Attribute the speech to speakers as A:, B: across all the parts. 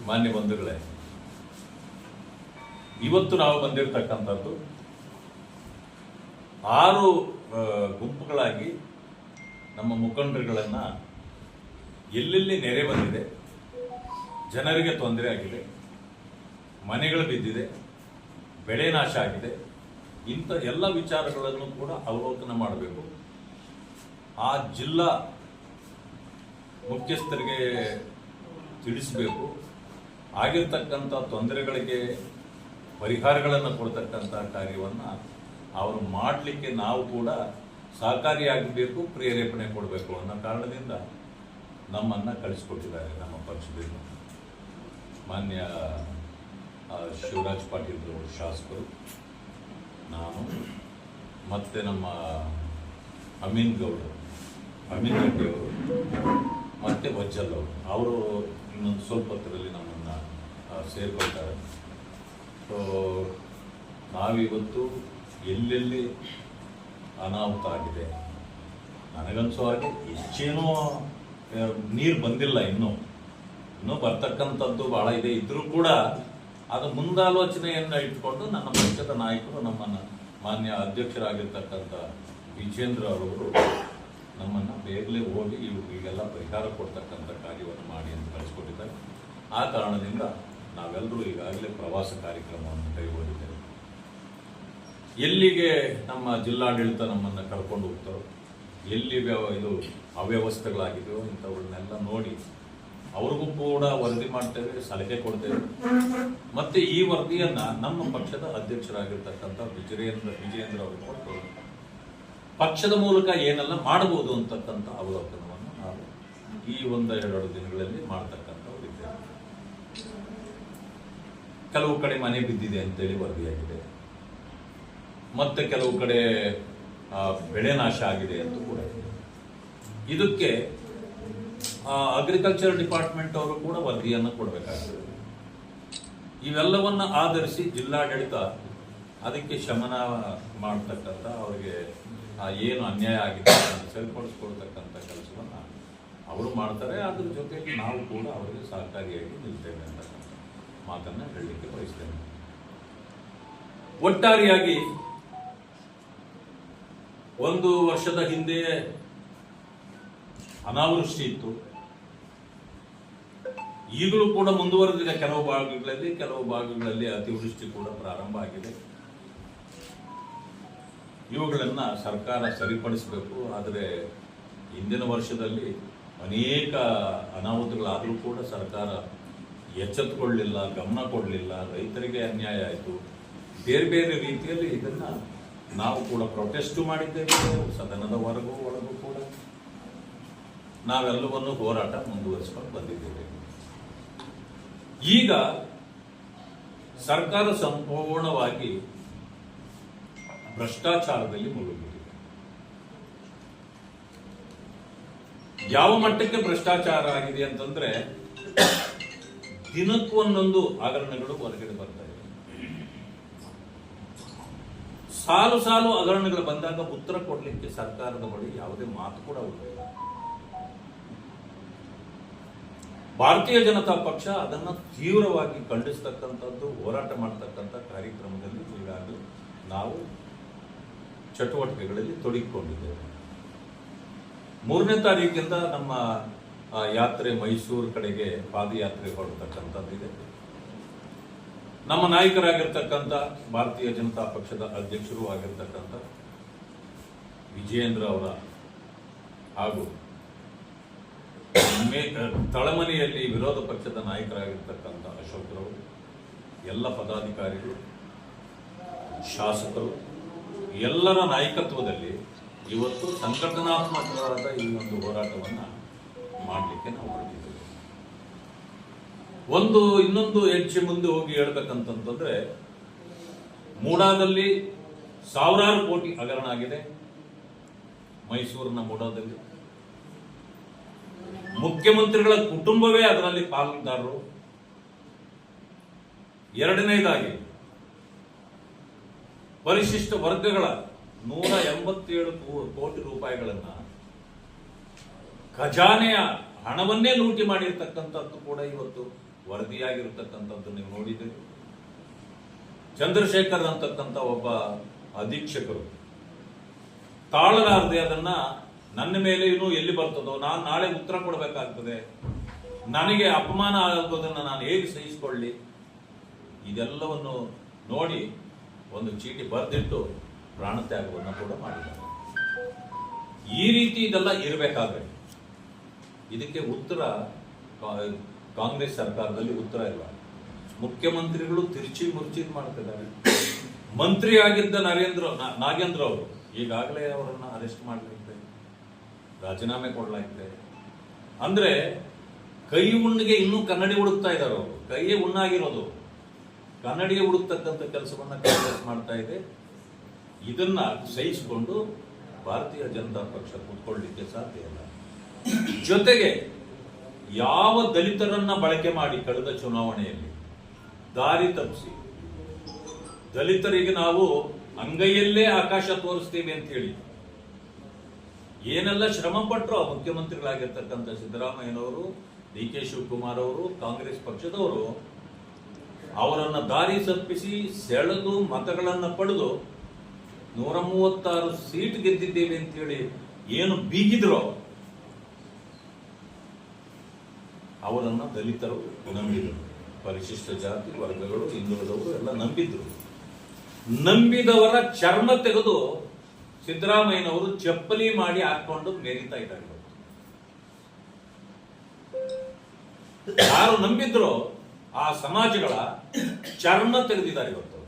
A: ಮಾನ್ಯ ಬಂಧುಗಳೇ, ಇವತ್ತು ನಾವು ಬಂದಿರತಕ್ಕಂಥದ್ದು 6 ಗುಂಪುಗಳಾಗಿ ನಮ್ಮ ಮುಖಂಡರುಗಳನ್ನ ಎಲ್ಲೆಲ್ಲಿ ನೆರೆ ಬಂದಿದೆ, ಜನರಿಗೆ ತೊಂದರೆ ಆಗಿದೆ, ಮನೆಗಳು ಬಿದ್ದಿದೆ, ಬೆಳೆ ನಾಶ ಆಗಿದೆ, ಇಂಥ ಎಲ್ಲ ವಿಚಾರಗಳನ್ನು ಕೂಡ ಅವಲೋಕನ ಮಾಡಬೇಕು. ಆ ಜಿಲ್ಲಾ ಮುಖ್ಯಸ್ಥರಿಗೆ ತಿಳಿಸಬೇಕು. ಆಗಿರ್ತಕ್ಕಂಥ ತೊಂದರೆಗಳಿಗೆ ಪರಿಹಾರಗಳನ್ನು ಕೊಡ್ತಕ್ಕಂಥ ಕಾರ್ಯವನ್ನು ಅವರು ಮಾಡಲಿಕ್ಕೆ ನಾವು ಕೂಡ ಸಹಕಾರಿಯಾಗಬೇಕು, ಪ್ರೇರೇಪಣೆ ಕೊಡಬೇಕು ಅನ್ನೋ ಕಾರಣದಿಂದ ನಮ್ಮನ್ನು ಕಳಿಸ್ಕೊಟ್ಟಿದ್ದಾರೆ ನಮ್ಮ ಪಕ್ಷದಿಂದ. ಮಾನ್ಯ ಶಿವರಾಜ್ ಪಾಟೀಲ್ ಶಾಸಕರು, ನಾನು ಮತ್ತು ನಮ್ಮ ಅಮೀನ್ ರೆಡ್ಡಿ ಅವರು ಮತ್ತು ವಜ್ಜಲ್ ಅವರು ಇನ್ನೊಂದು ಸ್ವಲ್ಪ ಹೊತ್ತರಲ್ಲಿ ನಮ್ಮನ್ನು ಸೇರ್ಕೊಳ್ತಾರೆ. ಸೊ ನಾವಿವತ್ತು ಎಲ್ಲೆಲ್ಲಿ ಅನಾಹುತ ಆಗಿದೆ, ನನಗನ್ಸೋ ಹಾಗೆ ಹೆಚ್ಚೇನೋ ನೀರು ಬಂದಿಲ್ಲ, ಇನ್ನೂ ಬರ್ತಕ್ಕಂಥದ್ದು ಭಾಳ ಇದೆ. ಇದ್ರೂ ಕೂಡ ಅದು ಮುಂದಾಲೋಚನೆಯನ್ನು ಇಟ್ಕೊಂಡು ನನ್ನ ಪಕ್ಷದ ನಾಯಕರು, ನಮ್ಮನ್ನು ಮಾನ್ಯ ಅಧ್ಯಕ್ಷರಾಗಿರ್ತಕ್ಕಂಥ ವಿಜೇಂದ್ರ ಅವರು ನಮ್ಮನ್ನು ಬೇಗಲೇ ಹೋಗಿ ಈಗೆಲ್ಲ ಪರಿಹಾರ ಕೊಡ್ತಕ್ಕಂಥ ಕಾರ್ಯವನ್ನು ಮಾಡಿ ಅಂತ ಕಳಿಸ್ಕೊಟ್ಟಿದ್ದಾರೆ. ಆ ಕಾರಣದಿಂದ ನಾವೆಲ್ಲರೂ ಈಗಾಗಲೇ ಪ್ರವಾಸ ಕಾರ್ಯಕ್ರಮವನ್ನು ಕೈಗೊಂಡಿದ್ದೇವೆ. ಎಲ್ಲಿಗೆ ನಮ್ಮ ಜಿಲ್ಲಾಡಳಿತ ನಮ್ಮನ್ನು ಕರ್ಕೊಂಡು ಹೋಗ್ತಾರೋ, ಎಲ್ಲಿ ಇದು ಅವ್ಯವಸ್ಥೆಗಳಾಗಿದೆಯೋ ಇಂಥವುಗಳನ್ನೆಲ್ಲ ನೋಡಿ ಅವ್ರಿಗೂ ಕೂಡ ವರದಿ ಮಾಡ್ತೇವೆ, ಸಲಹೆ ಕೊಡ್ತೇವೆ. ಮತ್ತೆ ಈ ವರದಿಯನ್ನ ನಮ್ಮ ಪಕ್ಷದ ಅಧ್ಯಕ್ಷರಾಗಿರ್ತಕ್ಕಂಥ ವಿಜಯೇಂದ್ರ ಅವರು ಕೊಟ್ಟು ಪಕ್ಷದ ಮೂಲಕ ಏನೆಲ್ಲ ಮಾಡಬಹುದು ಅಂತಕ್ಕಂಥ ಅವಲೋಕನವನ್ನು ನಾವು ಈ 1-2 ದಿನಗಳಲ್ಲಿ ಮಾಡ್ತಕ್ಕಂಥವ್ರಿದ್ದೇವೆ. ಕೆಲವು ಕಡೆ ಮನೆ ಬಿದ್ದಿದೆ ಅಂತೇಳಿ ವರದಿಯಾಗಿದೆ, ಮತ್ತೆ ಕೆಲವು ಕಡೆ ಬೆಳೆ ನಾಶ ಆಗಿದೆ ಅಂತ ಕೂಡ ಇದೆ. ಇದಕ್ಕೆ ಅಗ್ರಿಕಲ್ಚರ್ ಡಿಪಾರ್ಟ್ಮೆಂಟ್ ಅವರು ಕೂಡ ವರದಿಯನ್ನು ಕೊಡಬೇಕಾಗ್ತದೆ. ಇವೆಲ್ಲವನ್ನ ಆಧರಿಸಿ ಜಿಲ್ಲಾಡಳಿತ ಅದಕ್ಕೆ ಶಮನ ಮಾಡತಕ್ಕಂಥ, ಅವರಿಗೆ ಏನು ಅನ್ಯಾಯ ಆಗಿದೆ ಸರಿಪಡಿಸ್ಕೊಳ್ತಕ್ಕಂಥ ಕೆಲಸವನ್ನು ಅವರು ಮಾಡ್ತಾರೆ. ಅದ್ರ ಜೊತೆಗೆ ನಾವು ಕೂಡ ಅವರಿಗೆ ಸಹಕಾರಿಯಾಗಿ ನಿಲ್ತೇವೆ ಅಂತಕ್ಕಂಥ ಮಾತನ್ನು ಹೇಳಲಿಕ್ಕೆ ಬಯಸ್ತೇನೆ. ಒಟ್ಟಾರೆಯಾಗಿ 1 ವರ್ಷದ ಹಿಂದೆ ಅನಾವೃಷ್ಟಿ ಇತ್ತು, ಈಗಲೂ ಕೂಡ ಮುಂದುವರೆದಿದೆ. ಕೆಲವು ಭಾಗಗಳಲ್ಲಿ ಅತಿವೃಷ್ಟಿ ಕೂಡ ಪ್ರಾರಂಭ ಆಗಿದೆ. ಇವುಗಳನ್ನ ಸರ್ಕಾರ ಸರಿಪಡಿಸಬೇಕು. ಆದರೆ ಹಿಂದಿನ ವರ್ಷದಲ್ಲಿ ಅನೇಕ ಅನಾಹುತಗಳಾದರೂ ಕೂಡ ಸರ್ಕಾರ ಎಚ್ಚೆತ್ತುಕೊಳ್ಳಲಿಲ್ಲ, ಗಮನ ಕೊಡಲಿಲ್ಲ, ರೈತರಿಗೆ ಅನ್ಯಾಯ ಆಯಿತು. ಬೇರೆ ಬೇರೆ ರೀತಿಯಲ್ಲಿ ಇದನ್ನ ನಾವು ಕೂಡ ಪ್ರೊಟೆಸ್ಟ್ ಮಾಡಿದ್ದೇವೆ. ಸದನದ ಒಳಗೂ ಕೂಡ ನಾವೆಲ್ಲವನ್ನು ಹೋರಾಟ ಮುಂದುವರಿಸಿಕೊಂಡು ಬಂದಿದ್ದೇವೆ. ಈಗ ಸರ್ಕಾರ ಸಂಪೂರ್ಣವಾಗಿ ಭ್ರಷ್ಟಾಚಾರದಲ್ಲಿ ಮುಳುಗಿದೆ. ಯಾವ ಮಟ್ಟಕ್ಕೆ ಭ್ರಷ್ಟಾಚಾರ ಆಗಿದೆ ಅಂತಂದ್ರೆ, ದಿನಕ್ಕೂ ಒಂದೊಂದು ಹಗರಣಗಳು ಹೊರಗಡೆ ಬರ್ತಾ ಇದೆ. ಸಾಲು ಹಗರಣಗಳು ಬಂದಾಗ ಉತ್ತರ ಕೊಡಲಿಕ್ಕೆ ಸರ್ಕಾರದ ಬಳಿ ಯಾವುದೇ ಮಾತು ಕೂಡ ಉಳಿದಿಲ್ಲ. ಭಾರತೀಯ ಜನತಾ ಪಕ್ಷ ಅದನ್ನು ತೀವ್ರವಾಗಿ ಖಂಡಿಸ್ತಕ್ಕಂಥದ್ದು, ಹೋರಾಟ ಮಾಡತಕ್ಕಂಥ ಕಾರ್ಯಕ್ರಮದಲ್ಲಿ ಈಗಾಗಲೇ ನಾವು ಚಟುವಟಿಕೆಗಳಲ್ಲಿ ತೊಡಗಿಕೊಂಡಿದ್ದೇವೆ. 3ನೇ ತಾರೀಕಿಂದ ನಮ್ಮ ಯಾತ್ರೆ ಮೈಸೂರು ಕಡೆಗೆ ಪಾದಯಾತ್ರೆ ಹೊರಡ್ತಕ್ಕಂಥದ್ದಿದೆ. ನಮ್ಮ ನಾಯಕರಾಗಿರ್ತಕ್ಕಂಥ ಭಾರತೀಯ ಜನತಾ ಪಕ್ಷದ ಅಧ್ಯಕ್ಷರು ಆಗಿರ್ತಕ್ಕಂಥ ವಿಜಯೇಂದ್ರ ಅವರ ಹಾಗೂ ತಳಮನೆಯಲ್ಲಿ ವಿರೋಧ ಪಕ್ಷದ ನಾಯಕರಾಗಿರ್ತಕ್ಕಂಥ ಅಶೋಕ್ರವರು, ಎಲ್ಲ ಪದಾಧಿಕಾರಿಗಳು, ಶಾಸಕರು, ಎಲ್ಲರ ನಾಯಕತ್ವದಲ್ಲಿ ಇವತ್ತು ಸಂಘಟನಾತ್ಮಕವಾದ ಈ ಒಂದು ಹೋರಾಟವನ್ನು ಮಾಡಲಿಕ್ಕೆ ನಾವು ಹೊರಟಿದ್ದೇವೆ. ಇನ್ನೊಂದು ಹೆಜ್ಜೆ ಮುಂದೆ ಹೋಗಿ ಹೇಳ್ಬೇಕಂತಂದ್ರೆ, ಮೂಡಾದಲ್ಲಿ ಸಾವಿರಾರು ಕೋಟಿ ಹಗರಣ ಆಗಿದೆ. ಮೈಸೂರಿನ ಮೂಡಾದಲ್ಲಿ ಮುಖ್ಯಮಂತ್ರಿಗಳ ಕುಟುಂಬವೇ ಅದರಲ್ಲಿ ಪಾಲ್ದಾರರು. ಎರಡನೇದಾಗಿ ಪರಿಶಿಷ್ಟ ವರ್ಗಗಳ 187 ಕೋಟಿ ರೂಪಾಯಿಗಳನ್ನ ಖಜಾನೆಯ ಹಣವನ್ನೇ ಲೂಟಿ ಮಾಡಿರ್ತಕ್ಕಂಥದ್ದು ಕೂಡ ಇವತ್ತು ವರದಿಯಾಗಿರ್ತಕ್ಕಂಥದ್ದು ನೀವು ನೋಡಿದ್ದೀರಿ. ಚಂದ್ರಶೇಖರ್ ಅಂತಕ್ಕಂಥ ಒಬ್ಬ ಅಧೀಕ್ಷಕರು ತಾಳಲಾರದೆ ಅದನ್ನ ನನ್ನ ಮೇಲೆ ಇನ್ನೂ ಎಲ್ಲಿ ಬರ್ತದೋ, ನಾನು ನಾಳೆ ಉತ್ತರ ಕೊಡಬೇಕಾಗ್ತದೆ, ನನಗೆ ಅಪಮಾನ ಆಗೋದನ್ನ ನಾನು ಹೇಗೆ ಸಹಿಸಿಕೊಳ್ಳಿ, ಇದೆಲ್ಲವನ್ನು ನೋಡಿ ಒಂದು ಚೀಟಿ ಬರೆದಿಟ್ಟು ಪ್ರಾಣತ್ಯಾಗವನ್ನು ಕೂಡ ಮಾಡಿದ್ದಾರೆ. ಈ ರೀತಿ ಇದೆಲ್ಲ ಇರಬೇಕಾದ್ರೆ ಇದಕ್ಕೆ ಉತ್ತರ ಕಾಂಗ್ರೆಸ್ ಸರ್ಕಾರದಲ್ಲಿ ಉತ್ತರ ಇಲ್ಲ. ಮುಖ್ಯಮಂತ್ರಿಗಳು ತಿರುಚಿ ಮುರ್ಚಿ ಮಾಡ್ತಿದ್ದಾರೆ. ಮಂತ್ರಿ ಆಗಿದ್ದ ನಾಗೇಂದ್ರ ಅವರು ಈಗಾಗಲೇ ಅವರನ್ನ ಅರೆಸ್ಟ್ ಮಾಡಲಾಗಿದೆ, ರಾಜೀನಾಮೆ ಕೊಡಲಾಗಿದೆ. ಅಂದ್ರೆ ಕೈ ಹುಣ್ಣಿಗೆ ಇನ್ನೂ ಕನ್ನಡಿ ಹುಡುಕ್ತಾ ಇದ್ದಾರೆ ಅವರು. ಕೈಯೇ ಹುಣ್ಣಾಗಿರೋದು, ಕನ್ನಡಿಗೆ ಹುಡುಕ್ತಕ್ಕಂಥ ಕೆಲಸವನ್ನ ಕಾಂಗ್ರೆಸ್ ಮಾಡ್ತಾ ಇದೆ. ಇದನ್ನ ಸಹಿಸಿಕೊಂಡು ಭಾರತೀಯ ಜನತಾ ಪಕ್ಷ ಕೂತ್ಕೊಳ್ಳಿಕ್ಕೆ ಸಾಧ್ಯ ಇಲ್ಲ. ಜೊತೆಗೆ ಯಾವ ದಲಿತರನ್ನ ಬಳಕೆ ಮಾಡಿ ಕಳೆದ ಚುನಾವಣೆಯಲ್ಲಿ ದಾರಿ ತಪ್ಪಿಸಿ ದಲಿತರಿಗೆ ನಾವು ಅಂಗೈಯಲ್ಲೇ ಆಕಾಶ ತೋರಿಸ್ತೀವಿ ಅಂತ ಹೇಳಿ ಏನೆಲ್ಲ ಶ್ರಮ ಪಟ್ಟರು ಆ ಮುಖ್ಯಮಂತ್ರಿಗಳಾಗಿರ್ತಕ್ಕಂಥ ಸಿದ್ದರಾಮಯ್ಯನವರು, ಡಿ ಕೆ ಶಿವಕುಮಾರ್ ಅವರು, ಕಾಂಗ್ರೆಸ್ ಪಕ್ಷದವರು ಅವರನ್ನ ದಾರಿ ತಪ್ಪಿಸಿ ಸೆಳೆದು ಮತಗಳನ್ನ ಪಡೆದು 136 ಸೀಟ್ ಗೆದ್ದಿದ್ದೇವೆ ಅಂತ ಹೇಳಿ ಏನು ಬೀಗಿದ್ರು ಅವರನ್ನ ದಲಿತರು ನಂಬಿದರು. ಪರಿಶಿಷ್ಟ ಜಾತಿ ವರ್ಗಗಳು, ಹಿಂದುಳಿದವರು ಎಲ್ಲ ನಂಬಿದ್ರು. ನಂಬಿದವರ ಚರ್ಮ ತೆಗೆದು ಸಿದ್ದರಾಮಯ್ಯನವರು ಚಪ್ಪಲಿ ಮಾಡಿ ಹಾಕೊಂಡು ಮೆರಿತಾ ಇದ್ದಾರೆ. ಯಾರು ನಂಬಿದ್ರು ಆ ಸಮಾಜಗಳ ಚರ್ಮ ತೆಗೆದಿದ್ದಾರೆ, ಇವತ್ತು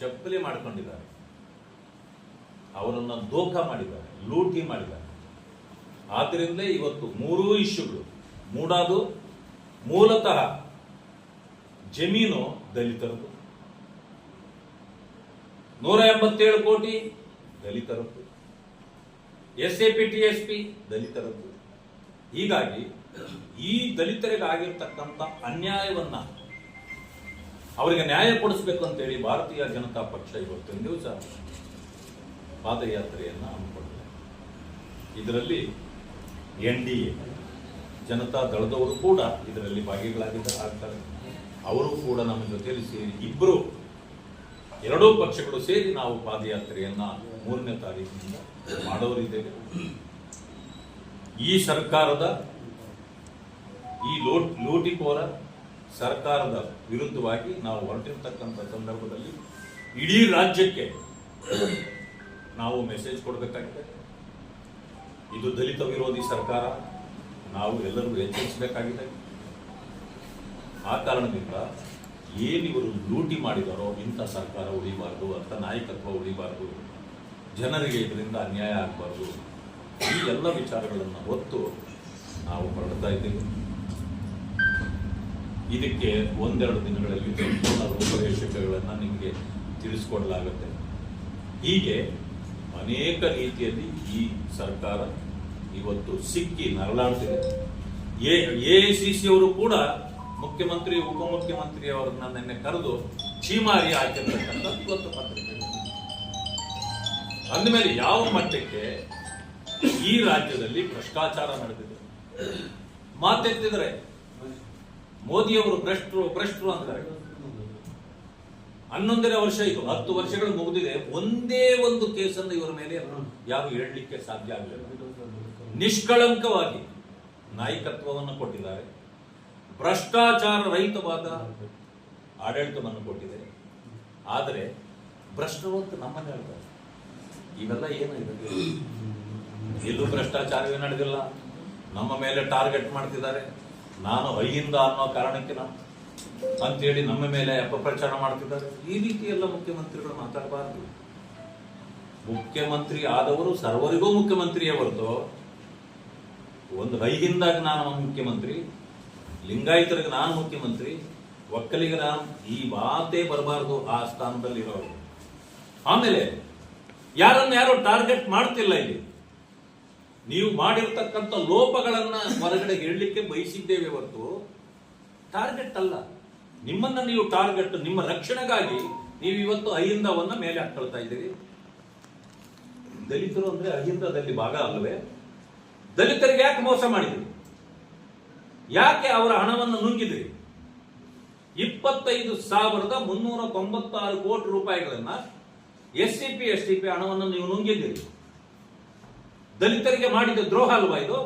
A: ಚಪ್ಪಲಿ ಮಾಡ್ಕೊಂಡಿದ್ದಾರೆ, ಅವರನ್ನ ದೋಖ ಮಾಡಿದ್ದಾರೆ, ಲೂಟಿ ಮಾಡಿದ್ದಾರೆ. ಆದ್ದರಿಂದ ಇವತ್ತು 3 ಇಶ್ಯೂಗಳು. ಮೂಡಾದು ಮೂಲತಃ ಜಮೀನು ದಲಿತರದ್ದು, 187 ಕೋಟಿ ದಲಿತರದ್ದು, SAP TSP ದಲಿತರದ್ದು. ಹೀಗಾಗಿ ಈ ದಲಿತರಿಗೆ ಆಗಿರ್ತಕ್ಕಂಥ ಅನ್ಯಾಯವನ್ನ ಅವರಿಗೆ ನ್ಯಾಯ ಕೊಡಿಸಬೇಕು ಅಂತೇಳಿ ಭಾರತೀಯ ಜನತಾ ಪಕ್ಷ ಇವತ್ತಿನ ದಿವಸ ಪಾದಯಾತ್ರೆಯನ್ನ ಹಮ್ಮಿಕೊಂಡಿದೆ. ಇದರಲ್ಲಿ NDA ಜನತಾ ದಳದವರು ಕೂಡ ಇದರಲ್ಲಿ ಭಾಗಿಗಳಾಗಿದ್ದಾರೆ. ಅವರು ಕೂಡ ನಮ್ಮ ಜೊತೆಯಲ್ಲಿ ಸೇರಿ ಎರಡೂ ಪಕ್ಷಗಳು ಸೇರಿ ನಾವು ಪಾದಯಾತ್ರೆಯನ್ನ 3ನೇ ತಾರೀಕಿನಿಂದ ಮಾಡೋರಿದ್ದೇವೆ. ಈ ಸರ್ಕಾರದ ಈ ಲೂಟಿಕೋರ ಸರ್ಕಾರದ ವಿರುದ್ಧವಾಗಿ ನಾವು ಹೊರಟಿರ್ತಕ್ಕಂಥ ಸಂದರ್ಭದಲ್ಲಿ ಇಡೀ ರಾಜ್ಯಕ್ಕೆ ನಾವು ಮೆಸೇಜ್ ಕೊಡಬೇಕಾಗಿದೆ. ಇದು ದಲಿತ ವಿರೋಧಿ ಸರ್ಕಾರ, ನಾವು ಎಲ್ಲರೂ ಎಚ್ಚರಿಸಬೇಕಾಗಿದೆ. ಆ ಕಾರಣದಿಂದ ಏನಿವರು ಲೂಟಿ ಮಾಡಿದಾರೋ ಇಂಥ ಸರ್ಕಾರ ಉಳಿಬಾರದು, ಅಂತ ನಾಯಕತ್ವ ಉಳಿಬಾರದು, ಜನರಿಗೆ ಇದರಿಂದ ಅನ್ಯಾಯ ಆಗಬಾರ್ದು, ಈ ಎಲ್ಲ ವಿಚಾರಗಳನ್ನು ಹೊತ್ತು ನಾವು ಹೊರಡ್ತಾ ಇದ್ದೇವೆ. ಇದಕ್ಕೆ 1-2 ದಿನಗಳಲ್ಲಿ ಸಂಪೂರ್ಣ ರೂಪರೇಷೆಗಳನ್ನು ನಿಮಗೆ ತಿಳಿಸ್ಕೊಡಲಾಗುತ್ತೆ. ಹೀಗೆ ಅನೇಕ ರೀತಿಯಲ್ಲಿ ಈ ಸರ್ಕಾರ ಇವತ್ತು ಸಿಕ್ಕಿ ನರಳಾಡ್ತಿದೆ. AICC ಅವರು ಕೂಡ ಮುಖ್ಯಮಂತ್ರಿ ಉಪಮುಖ್ಯಮಂತ್ರಿ ಅವರನ್ನ ನಿನ್ನೆ ಕರೆದು ಛೀಮಾರಿ ಹಾಕಿರ್ತಕ್ಕಂಥ ಇವತ್ತು ಪತ್ರಿಕೆ. ಅಂದಮೇಲೆ ಯಾವ ಮಟ್ಟಕ್ಕೆ ಈ ರಾಜ್ಯದಲ್ಲಿ ಭ್ರಷ್ಟಾಚಾರ ನಡೆದಿದೆ ಮಾತೆತ್ತಿದ್ರೆ ಮೋದಿಯವರು ಭ್ರಷ್ಟರು ಅಂತಾರೆ. 11ನೇ ವರ್ಷ ಇದು, 10 ವರ್ಷಗಳು ಮುಗಿದಿದೆ. ಒಂದೇ ಒಂದು ಕೇಸನ್ನು ಇವರ ಮೇಲೆ ಯಾರು ಹೇಳಲಿಕ್ಕೆ ಸಾಧ್ಯ ಆಗಲಿಲ್ಲ. ನಿಷ್ಕಳಂಕವಾಗಿ ನಾಯಕತ್ವವನ್ನು ಕೊಟ್ಟಿದ್ದಾರೆ, ಭ್ರಷ್ಟಾಚಾರ ರಹಿತವಾದ ಆಡಳಿತವನ್ನು ಕೊಟ್ಟಿದೆ. ಆದರೆ ಭ್ರಷ್ಟರು ಅಂತ ನಮ್ಮನ್ನು ಹೇಳ್ತಾರೆ. ಇವೆಲ್ಲ ಏನು ಇದೆ? ಎಲ್ಲೂ ಭ್ರಷ್ಟಾಚಾರವೇ ನಡೆದಿಲ್ಲ. ನಮ್ಮ ಮೇಲೆ ಟಾರ್ಗೆಟ್ ಮಾಡ್ತಿದ್ದಾರೆ. ನಾನು ಅಹಿಂದ ಅನ್ನೋ ಕಾರಣಕ್ಕೆ ಅಂತೇಳಿ ನಮ್ಮ ಮೇಲೆ ಅಪಪ್ರಚಾರ ಮಾಡ್ತಿದ್ದಾರೆ. ಈ ರೀತಿ ಎಲ್ಲ ಮುಖ್ಯಮಂತ್ರಿಗಳು ಮಾತಾಡಬಾರದು. ಮುಖ್ಯಮಂತ್ರಿ ಆದವರು ಸರ್ವರಿಗೂ ಮುಖ್ಯಮಂತ್ರಿಯೇ ಹೊರತು ಒಂದು ಅಹಿಂದಾಗ ನಾನು ಮುಖ್ಯಮಂತ್ರಿ, ಲಿಂಗಾಯತರಿಗೆ ನಾನು ಮುಖ್ಯಮಂತ್ರಿ, ಒಕ್ಕಲಿಗರ ಈ ಮಾತೇ ಬರಬಾರದು ಆ ಸ್ಥಾನದಲ್ಲಿ ಇರೋರು. ಆಮೇಲೆ ಯಾರೋ ಟಾರ್ಗೆಟ್ ಮಾಡ್ತಿಲ್ಲ. ಇಲ್ಲಿ ನೀವು ಮಾಡಿರ್ತಕ್ಕಂಥ ಲೋಪಗಳನ್ನ ಹೊರಗಡೆ ಹೇಳಲಿಕ್ಕೆ ಬಯಸಿದ್ದೇವೆ ಹೊರತು ಟಾರ್ಗೆಟ್ ಅಲ್ಲ. ನಿಮ್ಮನ್ನ ನೀವು ಟಾರ್ಗೆಟ್, ನಿಮ್ಮ ರಕ್ಷಣೆಗಾಗಿ ನೀವು ಇವತ್ತು ಅಹಿಂದವನ್ನ ಮೇಲೆ ಹಾಕೊಳ್ತಾ ಇದ್ದೀರಿ. ದಲಿತರು ಅಂದ್ರೆ ಅಹಿಂದದಲ್ಲಿ ಭಾಗ ಅಲ್ಲವೇ? ದಲಿತರಿಗೆ ಯಾಕೆ ಮೋಸ ಮಾಡಿದ್ರಿ? ಯಾಕೆ ಅವರ ಹಣವನ್ನು ನುಂಗಿದ್ರಿ? 75,396 ಕೋಟಿ ರೂಪಾಯಿಗಳನ್ನ SCP STP ಹಣವನ್ನು ನೀವು ನುಂಗಿದ್ದೀರಿ. ದಲಿತರಿಗೆ ಮಾಡಿದ ದ್ರೋಹ ಅಲ್ವಾ ಇದು?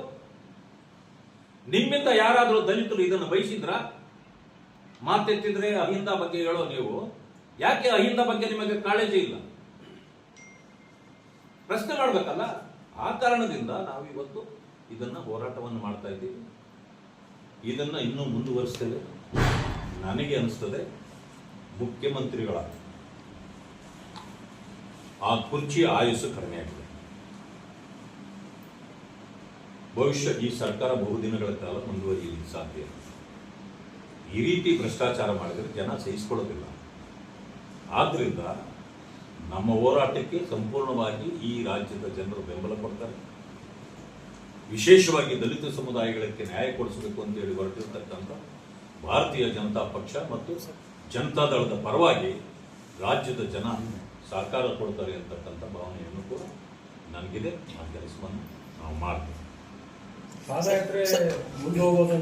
A: ನಿಮ್ಮಿಂದ ಯಾರಾದರೂ ದಲಿತರು ಇದನ್ನು ಬಯಸಿದ್ರ? ಮಾತೆತ್ತಿದ್ರೆ ಅಹಿಂದ ಬಗ್ಗೆ ಹೇಳೋ ನೀವು, ಯಾಕೆ ಅಹಿಂದ ಬಗ್ಗೆ ನಿಮಗೆ ಕಾಳಜಿ ಇಲ್ಲ? ಪ್ರಶ್ನೆ ಮಾಡ್ಬೇಕಲ್ಲ. ಆ ಕಾರಣದಿಂದ ನಾವಿವತ್ತು ಇದನ್ನ ಹೋರಾಟವನ್ನು ಮಾಡ್ತಾ ಇದ್ದೀವಿ. ಇದನ್ನ ಇನ್ನೂ ಮುಂದುವರಿಸ್ತೇವೆ. ನನಗೆ ಅನಿಸ್ತದೆ ಮುಖ್ಯಮಂತ್ರಿಗಳ ಆ ಕುರ್ಚಿ ಆಯುಸ್ಸು ಕಡಿಮೆ ಆಗಿದೆ. ಬಹುಶಃ ಈ ಸರ್ಕಾರ ಬಹುದಿನಗಳ ಕಾಲ ಮುಂದುವರಿಯಲಿಕ್ಕೆ ಸಾಧ್ಯ ಇಲ್ಲ. ಈ ರೀತಿ ಭ್ರಷ್ಟಾಚಾರ ಮಾಡಿದರೆ ಜನ ಸಹಿಸಿಕೊಳ್ಳೋದಿಲ್ಲ. ಆದ್ರಿಂದ ನಮ್ಮ ಹೋರಾಟಕ್ಕೆ ಸಂಪೂರ್ಣವಾಗಿ ಈ ರಾಜ್ಯದ ಜನರು ಬೆಂಬಲ ಕೊಡ್ತಾರೆ. ವಿಶೇಷವಾಗಿ ದಲಿತ ಸಮುದಾಯಗಳಿಗೆ ನ್ಯಾಯ ಕೊಡಿಸಬೇಕು ಅಂತೇಳಿ ಹೊರಟಿರ್ತಕ್ಕಂಥ ಭಾರತೀಯ ಜನತಾ ಪಕ್ಷ ಮತ್ತು ಜನತಾದಳದ ಪರವಾಗಿ ರಾಜ್ಯದ ಜನ ಸಹಕಾರ ಕೊಡ್ತಾರೆ ಅಂತಕ್ಕಂಥ ಭಾವನೆಯನ್ನು ಕೂಡ ನನಗಿದೆ. ಆ ಕೆಲಸವನ್ನು ನಾವು ಮಾಡ್ತೀವಿ.
B: ಪಾದಯಾತ್ರೆ ಮುಂದೆ ಹೋಗೋದು